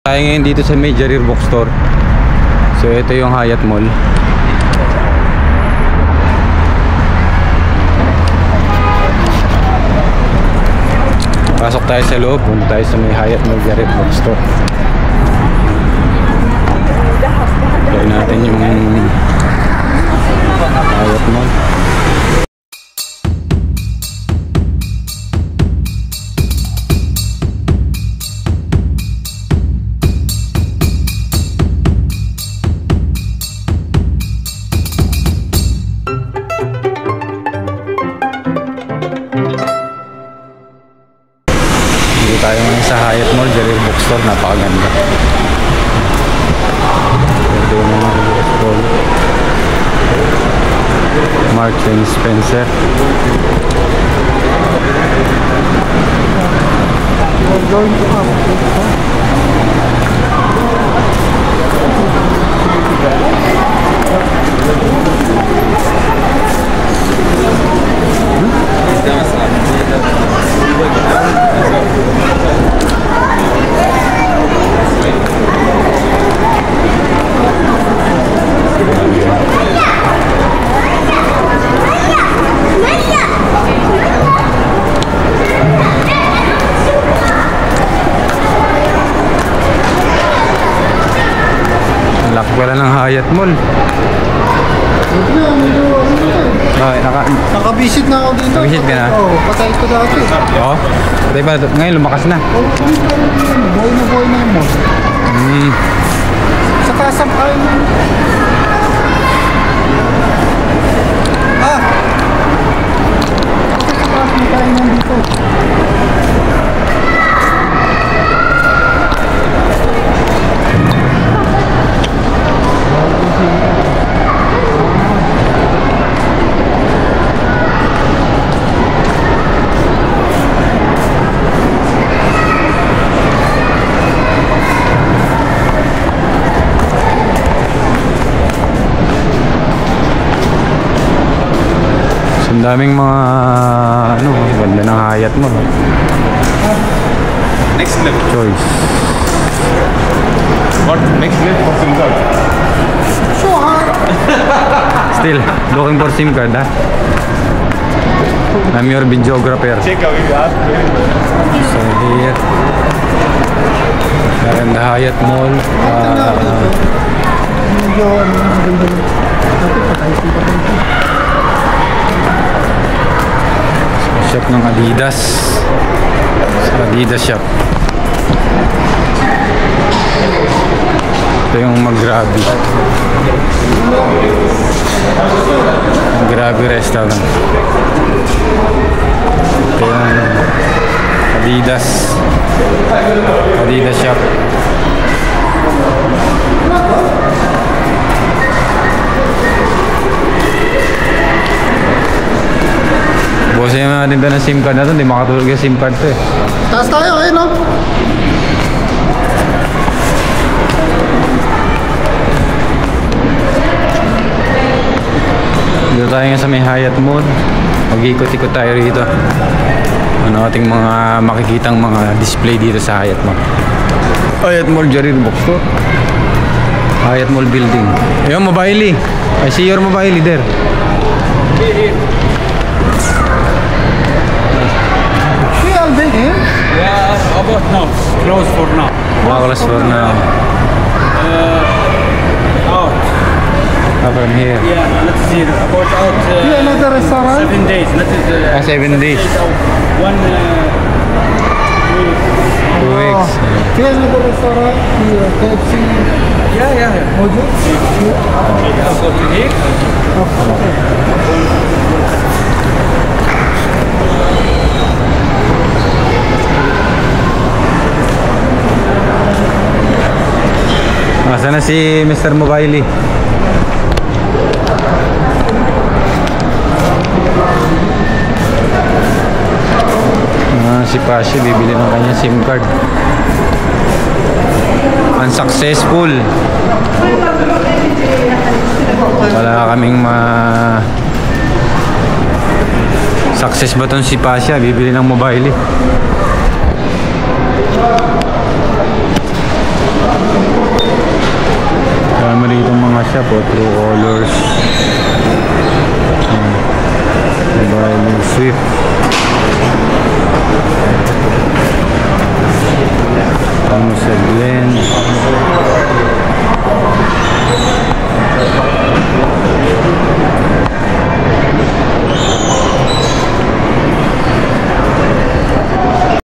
Tayo ngayon dito sa may Jarir Bookstore. So ito yung Hyatt Mall. Pasok tayo sa loob. Punta tayo sa may Hyatt Mall Jarir Bookstore. Tignan natin yung Hyatt Mall. Tayo ngayon sa Hyatt Mall, Jarir Bookstore. Napakaganda. Ito yung mga bookstore. Marks and Spencer. Wala ng Hyatt Mall. Naka-visit na ako dito. Naka-visit ka na? Oo, patay ko dati. Oo? Patay pa, ngayon lumakas na. Buhay na yung mall. Sa kasap kayo na. Sa kasap kayo na dito. Ang daming mga ganda ng Hyatt Mall. Next level. Choice. What next level for SIM card? Sure. Still looking for SIM card, ha? I'm your videographer. Check out you ask. So here, meron na Hyatt Mall. Medyo patay ko pa. Shop ng Adidas. Adidas shop. Ito yung Magrabi. Magrabi restaurant. Ito yung Adidas. Adidas shop. Bukasin yung mga tinda ng SIM card na ito. Hindi makatulog yung SIM card ito eh. Taas tayo, ayun o. Dito tayo nga sa may Hyatt Mall. Mag-ikot-ikot tayo rito. Ano ating mga makikitang mga display dito sa Hyatt Mall. Hyatt Mall Jarir Bookstore. Hyatt Mall building. Ayun, mobile. I see your mobile there. Yeah, about now. Close for now. Close for now. Out. From here. Yeah, let's see. About out. Another restaurant? 7 days. That is. 7 days. 1 week. 2 weeks. Here's another restaurant. KFC. Yeah. Mojo. I'll go to here. Nasaan na si Mr. Mobile? Si Pasha bibili ng kanyang SIM card. Unsuccessful. Wala kaming success ba tong si Pasha? Bibili ng mobile. siya po, True Colors. Mobile yung Swift. Ano sa Glen.